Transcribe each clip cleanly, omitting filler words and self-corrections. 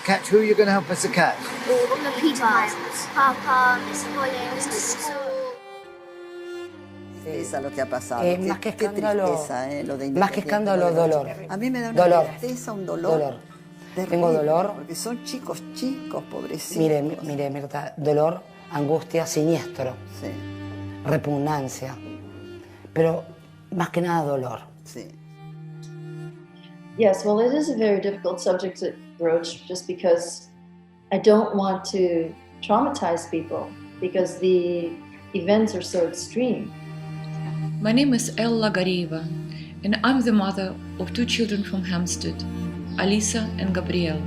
catch. Who are you going to help us to catch? All the pedophiles. Papa, Mr. Collins, Mr. School. Tristeza lo que ha pasado. Más que Qué escándalo, tristeza, lo de más que escándalo, dolor. A mí me da una Dolor. tristeza, un dolor. Terrible, Tengo dolor. Porque son chicos, pobrecitos. Mire, Mirta, dolor, angustia, siniestro, Sí, repugnancia, pero más que nada dolor. sí. Yes, well, it is a very difficult subject to broach just because I don't want to traumatize people because the events are so extreme. My name is Ella Garieva, and I'm the mother of 2 children from Hampstead, Alisa and Gabriel,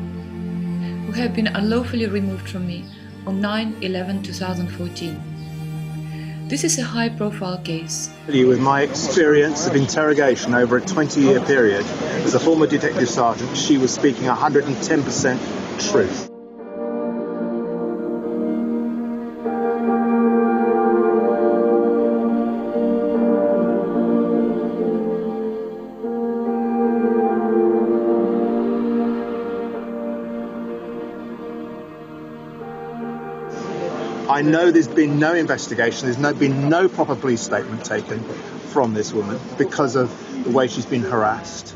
who have been unlawfully removed from me on 9/11/2014. This is a high-profile case. With my experience of interrogation over a 20-year period, as a former detective sergeant, she was speaking 110% truth. I know there's been no investigation, been no proper police statement taken from this woman because of the way she's been harassed.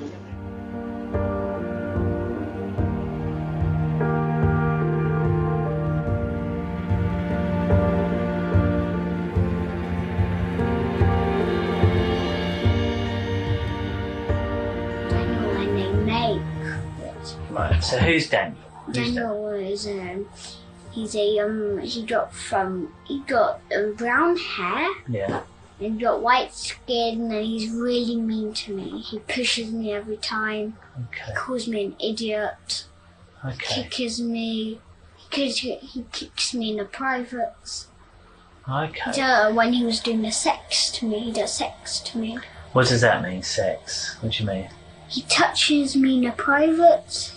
Daniel and they make. Right, so who's Daniel? Daniel is he got brown hair. Yeah. And he got white skin, and he's really mean to me. He pushes me every time. Okay. He calls me an idiot. Okay. Kicks me. He kicks me in the privates. Okay. When he was doing the sex to me, he does sex to me. What does that mean, sex? What do you mean? He touches me in the privates.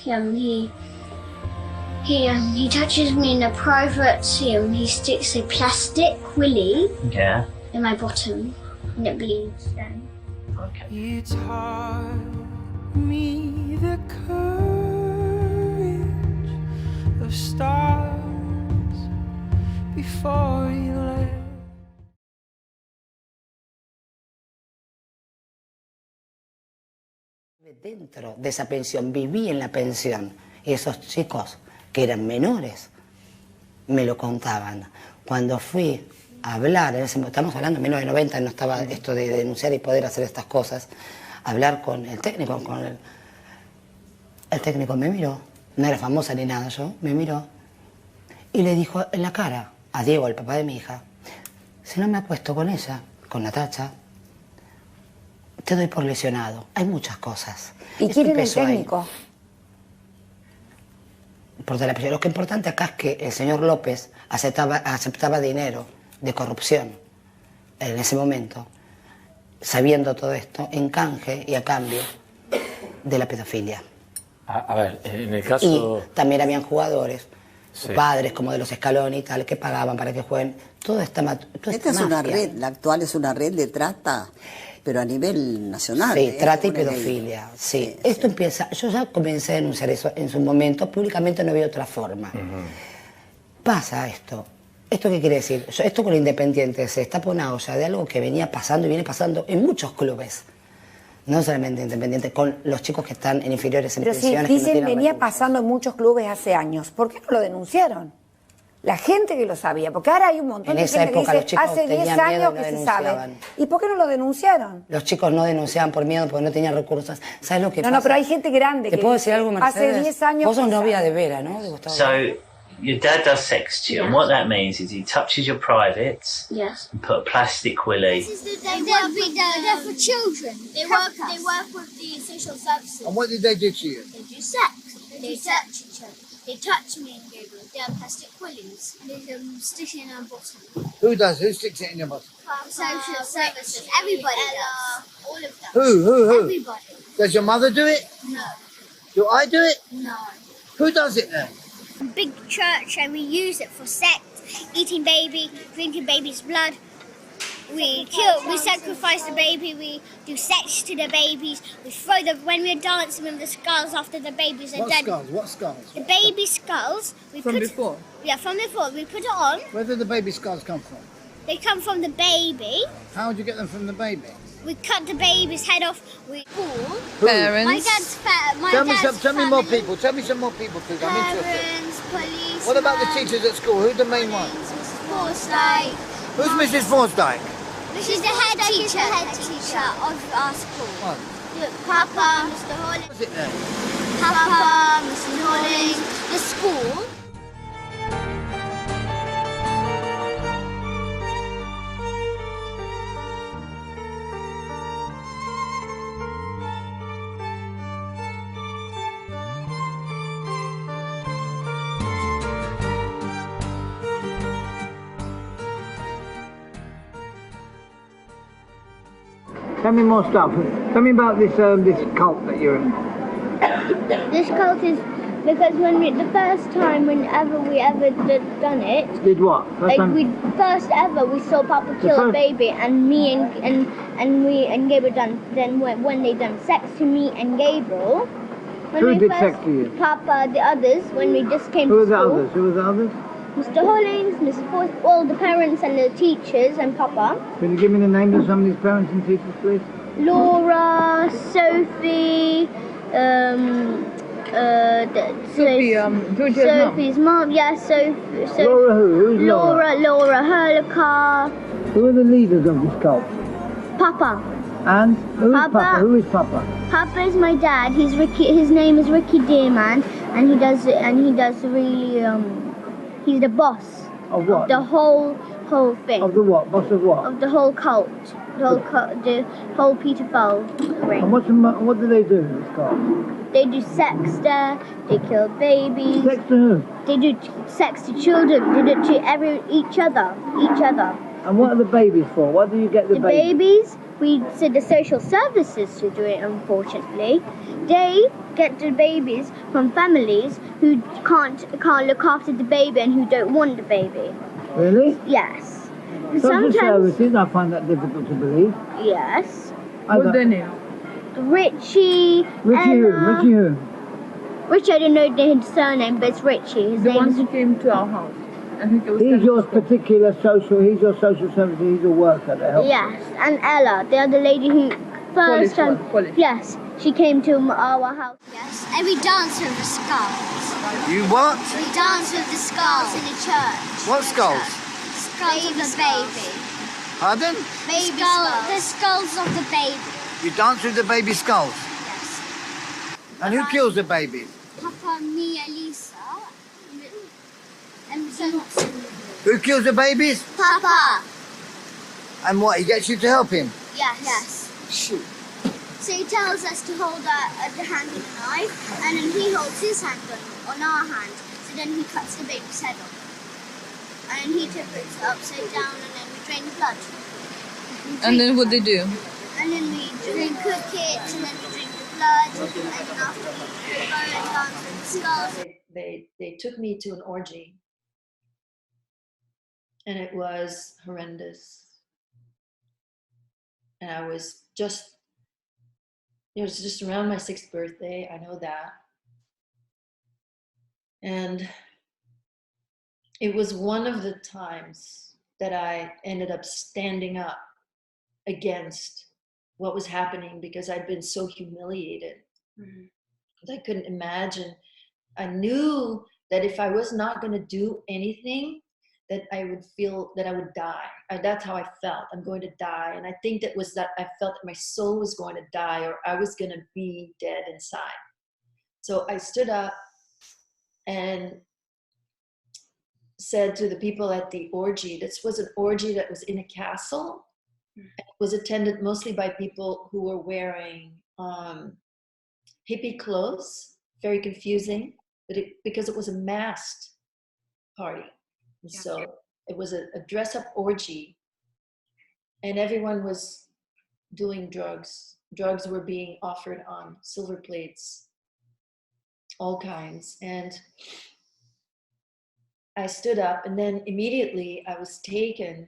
He touches me in the privates. He sticks a plastic willy Yeah. in my bottom, and it bleeds then. Okay. You taught me the courage of stars before you left. Dentro de esa pensión, viví en la pensión, y esos chicos que eran menores me lo contaban. Cuando fui a hablar, estamos hablando de 1990, no estaba esto de denunciar y poder hacer estas cosas, hablar con el técnico, el técnico me miró, no era famosa ni nada yo, me miró y le dijo en la cara a Diego, el papá de mi hija, si no me acuesto con ella, con Natasha, te doy por lesionado. Hay muchas cosas. ¿Y quién era el técnico? Lo que es importante acá es que el señor López aceptaba dinero de corrupción en ese momento, sabiendo todo esto, en canje y a cambio de la pedofilia. A ver, en el caso... Y también habían jugadores, sí, padres como de los Scaloni y tal, que pagaban para que jueguen. Esta es una red, la actual es una red de trata, pero a nivel nacional. Sí, trata y pedofilia, sí. Esto empieza, yo ya comencé a denunciar eso en su momento, públicamente no había otra forma. Pasa esto. ¿Esto qué quiere decir? Esto con Independiente se está por una olla de algo que venía pasando y viene pasando en muchos clubes. No solamente Independiente, con los chicos que están en inferiores en pensiones. Pero si dicen venía pasando en muchos clubes hace años, ¿por qué no lo denunciaron? La gente que lo sabía, porque ahora hay un montón de gente que dice, hace 10 años que se sabe. ¿Y por qué no lo denunciaron? Los chicos no denunciaban por miedo, porque no tenían recursos. ¿Sabes lo que pasa? No, pero hay gente grande que... ¿Te puedo decir algo, Mercedes? Hace 10 años vos sos novia de Vera, ¿no? So, your dad does sex to you, and what that means is he touches your privates. Yes. And put a plastic willy. They're for children. They work with the social services. And what did they do to you? They do sex. They touch each other. They touch me and Gabriel. They have plastic willies. They stick it in our bottom. Who does? Who sticks it in your bottom? Social services. Everybody does. All of them. Who? Everybody. Does your mother do it? No. Do I do it? No. Who does it then? Big church, and we use it for sex, eating baby, drinking baby's blood. we sacrifice the baby, we do sex to the babies, when we're dancing with the skulls after the babies are dead. What skulls? The baby skulls. From before? Yeah, from before. We put it on. Where did the baby skulls come from? They come from the baby. How would you get them from the baby? We cut the baby's head off. We pull. Parents. My dad's Tell me more people. Tell me some more people, please. I'm interested. Parents, police. What about the teachers at school? Who's the main one? Mrs. Forsyth. Who's Mrs. Forsyth? She's the head teacher of our school. What? Look, Papa, Mr. Hollins. What's it there? Papa, Mr. Hollins. The school. Tell me more stuff. Tell me about this cult that you're in. This cult is because the first time whenever we ever done it. Did what? We saw Papa kill a baby, and me and Gabriel done. Then when they done sex to me and Gabriel. Who did sex to you? Papa, the others. When we just came to school. Who were the others? Mr. Hollins, Mrs. Forsyth, all the parents and the teachers and Papa. Can you give me the names of some of these parents and teachers, please? Laura, Sophie, Sophie's mom. Yeah, Sophie. Laura who? Who's Laura? Laura Herlicar. Who are the leaders of this cult? Papa. And who is Papa? Who is Papa? Papa is my dad. He's Ricky. His name is Ricky Dearman, and he does really. He's the boss. Of what? Of the whole thing. Of the what? Boss of what? Of the whole cult. The whole pedophile ring. And what do they do in this cult? They do sex there. They kill babies. Sex to who? They do sex to children. They do it to each other. And what are the babies for? What do you get the babies? We send the social services to do it, unfortunately. They get the babies from families who can't look after the baby and who don't want the baby. Really? Yes. Social services, I find that difficult to believe. Yes. What's their name? Richie. Richie who? Richie who? Richie, I don't know his surname, but it's Richie. His the ones who came to our house. He's your social service, he's a worker to help. Yes, and Ella, the other lady who first time. Yes, she came to our house. Yes, and we dance with the skulls. You what? We dance with the skulls in the church. What skulls? Skulls of the baby. Pardon? Baby skulls. The skulls of the baby. You dance with the baby skulls? Yes. And who kills the baby? Papa, me, Alisa. Who kills the babies? Papa. And what, he gets you to help him? Yes. Shoot. So he tells us to hold the hand of the knife, and then he holds his hand on our hand, so then he cuts the baby's head off. And he puts it upside down, and then we drain the blood. And then what they do? And then we cook it, and then we drink the blood, and then after we go and dance with the skulls. They took me to an orgy. And it was horrendous. And I was just, it was just around my 6th birthday, I know that. And it was one of the times that I ended up standing up against what was happening because I'd been so humiliated. I couldn't imagine. I knew that if I was not going to do anything, that I would feel that I would die. That's how I felt. I'm going to die. And I think that was that I felt that my soul was going to die or I was going to be dead inside. So I stood up and said to the people at the orgy, this was an orgy that was in a castle. It was attended mostly by people who were wearing hippie clothes, very confusing, but because it was a masked party. And so it was a dress-up orgy, and everyone was doing drugs. Drugs were being offered on silver plates, all kinds. And I stood up, and then immediately I was taken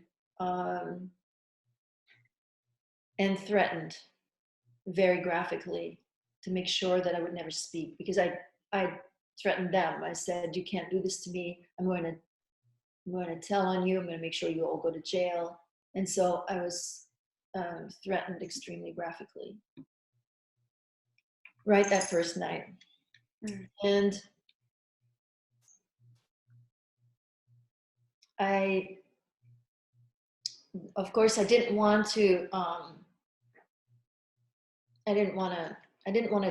and threatened very graphically to make sure that I would never speak, because I threatened them. I said, you can't do this to me. I'm going to tell on you. I'm going to make sure you all go to jail. And so I was threatened extremely graphically right that first night. And of course, I didn't want to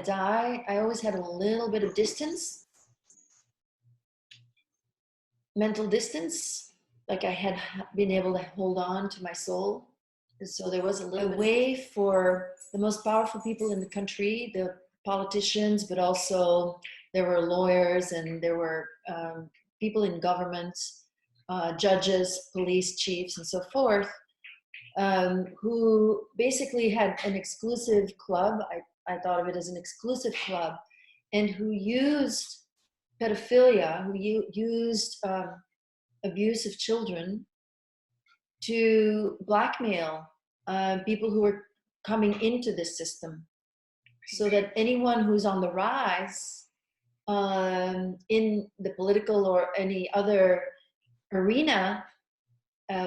die. I always had a little bit of distance, mental distance, like I had been able to hold on to my soul. And so there was a way for the most powerful people in the country, the politicians, but also there were lawyers and there were people in government, judges, police chiefs, and so forth, who basically had an exclusive club. I thought of it as an exclusive club, and who used pedophilia, who used abuse of children to blackmail people who were coming into this system, so that anyone who's on the rise in the political or any other arena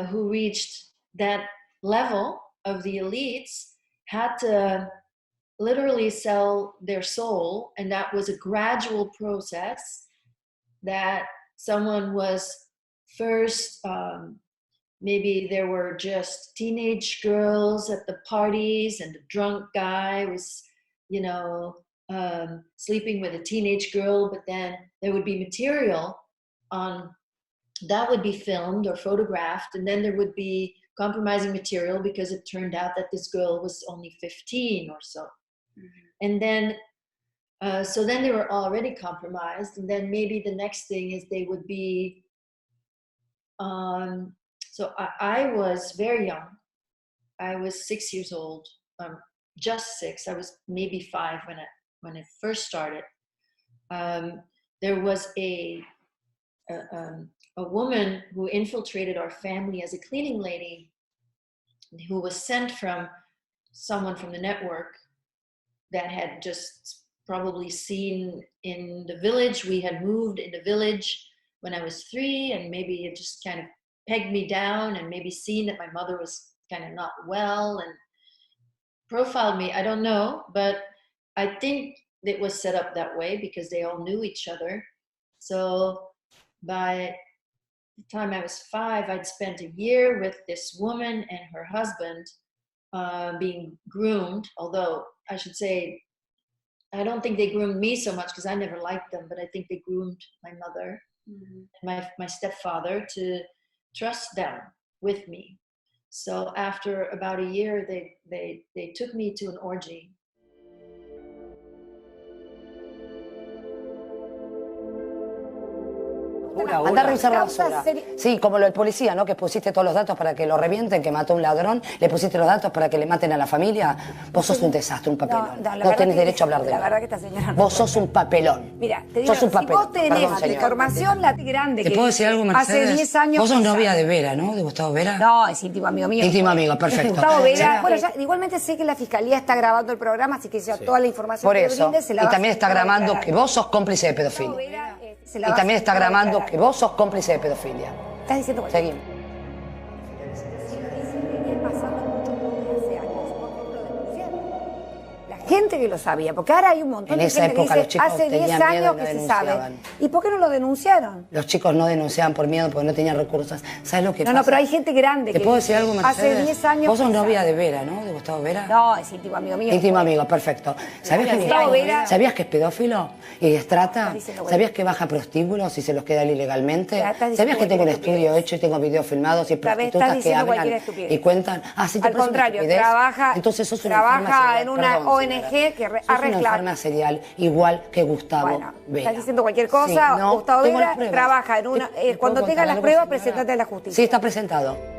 who reached that level of the elites had to literally sell their soul. And that was a gradual process, that someone was first, maybe there were just teenage girls at the parties and the drunk guy was, you know, sleeping with a teenage girl, but then there would be material on that would be filmed or photographed, and then there would be compromising material because it turned out that this girl was only 15 or so. And then so then they were already compromised, and then maybe the next thing is they would be so I was very young. I was 6 years old, just 6. I was maybe 5 when it first started. There was a woman who infiltrated our family as a cleaning lady, who was sent from someone from the network that had just probably seen in the village. We had moved in the village when I was 3, and maybe it just kind of pegged me down and maybe seen that my mother was kind of not well and profiled me. I don't know, but I think it was set up that way because they all knew each other. So by the time I was 5, I'd spent a year with this woman and her husband being groomed, although I should say, I don't think they groomed me so much because I never liked them, but I think they groomed my mother and my stepfather to trust them with me. So after about a year, they took me to an orgy. Andá a revisar la basura. Sí, como lo del policía, ¿no? Que pusiste todos los datos para que lo revienten, que mató a un ladrón, le pusiste los datos para que le maten a la familia. Vos sos un desastre, un papelón. No tenés derecho a hablar de la él. verdad que esta señora Vos sos un papelón. Mira, te digo, sos un papelón. si vos tenés la información la grande ¿Te que puedo decir algo, Mercedes? hace 10 años... Vos sos novia de Vera, ¿no? De Gustavo Vera. No, es íntimo amigo mío. Íntimo amigo, perfecto. Gustavo Vera. Bueno, ya, igualmente sé que la Fiscalía está grabando el programa, así que ya toda la información por que eso. brinde se la Y va también está grabando aclarar. que vos sos cómplice de pedofilia. Y también está grabando que vos sos cómplice de pedofilia. Estás diciendo cualquier Seguimos. Gente que lo sabía, porque ahora hay un montón de gente que dice, hace 10 años que se sabe. ¿Y por qué no lo denunciaron? Los chicos no denunciaban por miedo, porque no tenían recursos. ¿Sabes lo que pasa? No, pero hay gente grande que... ¿Te puedo decir algo, Mercedes? Hace 10 años... Vos sos novia de Vera, ¿no? De Gustavo Vera. No, es íntimo amigo mío. Íntimo amigo, perfecto. ¿Sabías que es pedófilo y es trata? ¿Sabías que baja prostíbulos y se los queda él ilegalmente? ¿Sabías que tengo un estudio hecho y tengo videos filmados y prostitutas que hablan y cuentan? Ah, sí, te al contrario, trabaja en una ONG que una enferma serial, igual que Gustavo Vera. Estás diciendo cualquier cosa. Sí, no, Gustavo tengo Vera las pruebas. trabaja en una... cuando tengas las pruebas, presentate a la justicia. Sí, está presentado.